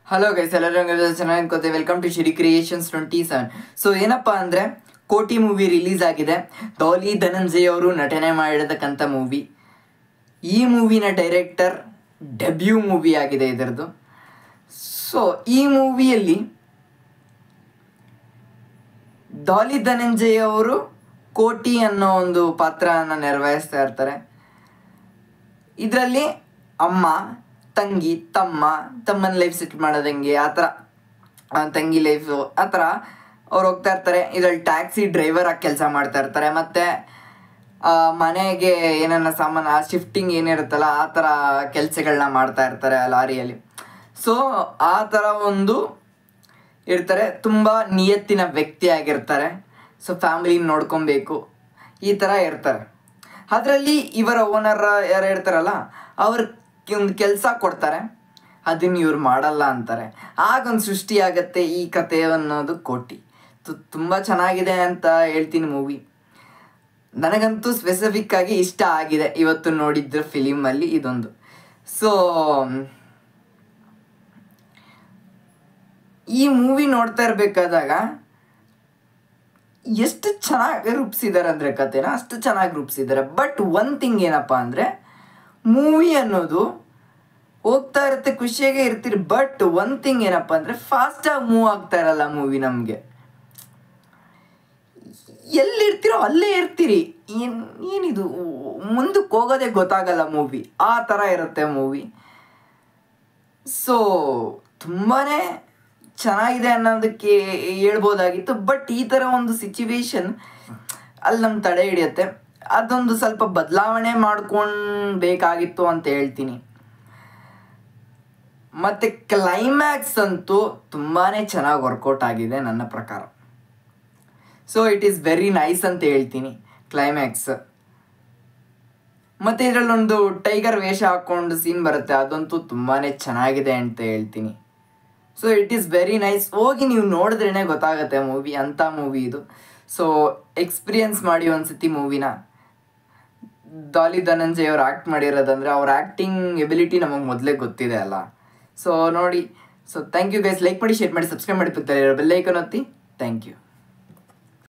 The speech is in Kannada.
ಹಲೋ ಗೈಸ್, ಎಲ್ಲರೂ ಚೆನ್ನಾಗಿ ಅನ್ಕೋತೆ. Welcome to Shri creations 27. So ಏನಪ್ಪ ಅಂದರೆ, ಕೋಟಿ ಮೂವಿ ರಿಲೀಸ್ ಆಗಿದೆ. ಡಾಲಿ ಧನಂಜಯ್ ಅವರು ನಟನೆ ಮಾಡಿರತಕ್ಕಂಥ ಮೂವಿ. ಈ ಮೂವಿನ ಡೈರೆಕ್ಟರ್ ಡೆಬ್ಯೂ ಮೂವಿ ಆಗಿದೆ ಇದರದ್ದು. ಸೊ ಈ ಮೂವಿಯಲ್ಲಿ ಡಾಲಿ ಧನಂಜಯ್ ಅವರು ಕೋಟಿ ಅನ್ನೋ ಒಂದು ಪಾತ್ರವನ್ನು ನಿರ್ವಹಿಸ್ತಾ ಇರ್ತಾರೆ. ಇದರಲ್ಲಿ ಅಮ್ಮ, ತಂಗಿ, ತಮ್ಮನ ಲೈಫ್ ಸೆಟ್ಲ್ ಮಾಡೋದಂಗೆ ಆ ಥರ, ತಂಗಿ ಲೈಫು ಆ ಥರ ಅವ್ರು ಹೋಗ್ತಾ ಇರ್ತಾರೆ. ಇದರಲ್ಲಿ ಟ್ಯಾಕ್ಸಿ ಡ್ರೈವರ್ ಆಗಿ ಕೆಲಸ ಮಾಡ್ತಾ ಇರ್ತಾರೆ. ಮತ್ತು ಮನೆಗೆ ಏನನ್ನ ಸಾಮಾನು ಶಿಫ್ಟಿಂಗ್ ಏನಿರುತ್ತಲ್ಲ ಆ ಥರ ಕೆಲಸಗಳನ್ನ ಮಾಡ್ತಾ ಇರ್ತಾರೆ ಆ ಲಾರಿಯಲ್ಲಿ. ಸೊ ಆ ಥರ ಒಂದು ಇರ್ತಾರೆ. ತುಂಬ ನಿಯತ್ತಿನ ವ್ಯಕ್ತಿ ಆಗಿರ್ತಾರೆ. ಸೊ ಫ್ಯಾಮಿಲಿನ ನೋಡ್ಕೊಬೇಕು ಈ ಥರ ಇರ್ತಾರೆ. ಅದರಲ್ಲಿ ಇವರ ಓನರ್ ಯಾರು ಇರ್ತಾರಲ್ಲ, ಅವ್ರ ಒಂದು ಕೆಲಸ ಕೊಡ್ತಾರೆ, ಅದನ್ನು ಇವ್ರು ಮಾಡಲ್ಲ ಅಂತಾರೆ. ಆಗೊಂದು ಸೃಷ್ಟಿಯಾಗತ್ತೆ ಈ ಕಥೆ ಅನ್ನೋದು ಕೋಟಿ. ತುಂಬ ಚೆನ್ನಾಗಿದೆ ಅಂತ ಹೇಳ್ತೀನಿ ಮೂವಿ. ನನಗಂತೂ ಸ್ಪೆಸಿಫಿಕ್ಕಾಗಿ ಇಷ್ಟ ಆಗಿದೆ ಇವತ್ತು ನೋಡಿದ್ದು ಫಿಲಿಮಲ್ಲಿ ಇದೊಂದು. ಸೊ ಈ ಮೂವಿ ನೋಡ್ತಾ ಇರಬೇಕಾದಾಗ ಎಷ್ಟು ಚೆನ್ನಾಗಿ ರೂಪಿಸಿದ್ದಾರೆ ಅಂದರೆ ಕಥೆನ ಅಷ್ಟು ಚೆನ್ನಾಗಿ ರೂಪಿಸಿದ್ದಾರೆ. ಬಟ್ ಒನ್ ಥಿಂಗ್ ಏನಪ್ಪ ಅಂದರೆ, ಮೂವಿ ಅನ್ನೋದು ಹೋಗ್ತಾ ಇರುತ್ತೆ, ಖುಷಿಯಾಗೇ ಇರ್ತೀರಿ. ಬಟ್ ಒನ್ ಥಿಂಗ್ ಏನಪ್ಪ ಅಂದರೆ, ಫಾಸ್ಟಾಗಿ ಮೂವ್ ಆಗ್ತಾ ಇರಲ್ಲ ಮೂವಿ. ನಮಗೆ ಎಲ್ಲಿರ್ತೀರೋ ಅಲ್ಲೇ ಇರ್ತೀರಿ. ಏನಿದು ಮುಂದಕ್ಕೆ ಹೋಗೋದೇ ಗೊತ್ತಾಗಲ್ಲ ಮೂವಿ, ಆ ಥರ ಇರುತ್ತೆ ಮೂವಿ. ಸೊ ತುಂಬಾ ಚೆನ್ನಾಗಿದೆ ಅನ್ನೋದಕ್ಕೆ ಹೇಳ್ಬೋದಾಗಿತ್ತು. ಬಟ್ ಈ ಥರ ಒಂದು ಸಿಚುವೇಶನ್ ಅಲ್ಲಿ ನಮ್ಮ ತಡೆ ಹಿಡಿಯುತ್ತೆ. ಅದೊಂದು ಸ್ವಲ್ಪ ಬದಲಾವಣೆ ಮಾಡ್ಕೊಳ್ಬೇಕಾಗಿತ್ತು ಅಂತ ಹೇಳ್ತೀನಿ. ಮತ್ತು ಕ್ಲೈಮ್ಯಾಕ್ಸ್ ಅಂತೂ ತುಂಬಾ ಚೆನ್ನಾಗಿ ವರ್ಕೌಟ್ ಆಗಿದೆ ನನ್ನ ಪ್ರಕಾರ. So it is very nice ಅಂತ ಹೇಳ್ತೀನಿ ಕ್ಲೈಮ್ಯಾಕ್ಸ್. ಮತ್ತು ಇದರಲ್ಲೊಂದು ಟೈಗರ್ ವೇಷ ಹಾಕ್ಕೊಂಡು ಸೀನ್ ಬರುತ್ತೆ, ಅದಂತೂ ತುಂಬಾ ಚೆನ್ನಾಗಿದೆ ಅಂತ ಹೇಳ್ತೀನಿ. So it is very nice. ಹೋಗಿ ನೀವು ನೋಡಿದ್ರೇ ಗೊತ್ತಾಗುತ್ತೆ ಮೂವಿ, ಅಂಥ ಮೂವಿ ಇದು. ಸೊ ಎಕ್ಸ್ಪೀರಿಯನ್ಸ್ ಮಾಡಿ ಒಂದ್ಸತಿ ಮೂವಿನ. ಡಾಲಿ ಧನಂಜಯ್ ಅವ್ರು ಆ್ಯಕ್ಟ್ ಮಾಡಿರೋದಂದರೆ ಅವ್ರ ಆ್ಯಕ್ಟಿಂಗ್ ಎಬಿಲಿಟಿ ನಮಗೆ ಮೊದಲೇ ಗೊತ್ತಿದೆ ಅಲ್ಲ. ಸೊ ನೋಡಿ. So thank you guys. Like ಮಾಡಿ, ಶೇರ್ ಮಾಡಿ, ಸಬ್ಸ್ಕ್ರೈಬ್ ಮಾಡಿ, ಬೆಲ್ ಐಕಾನ್ ಒತ್ತಿ. Thank you.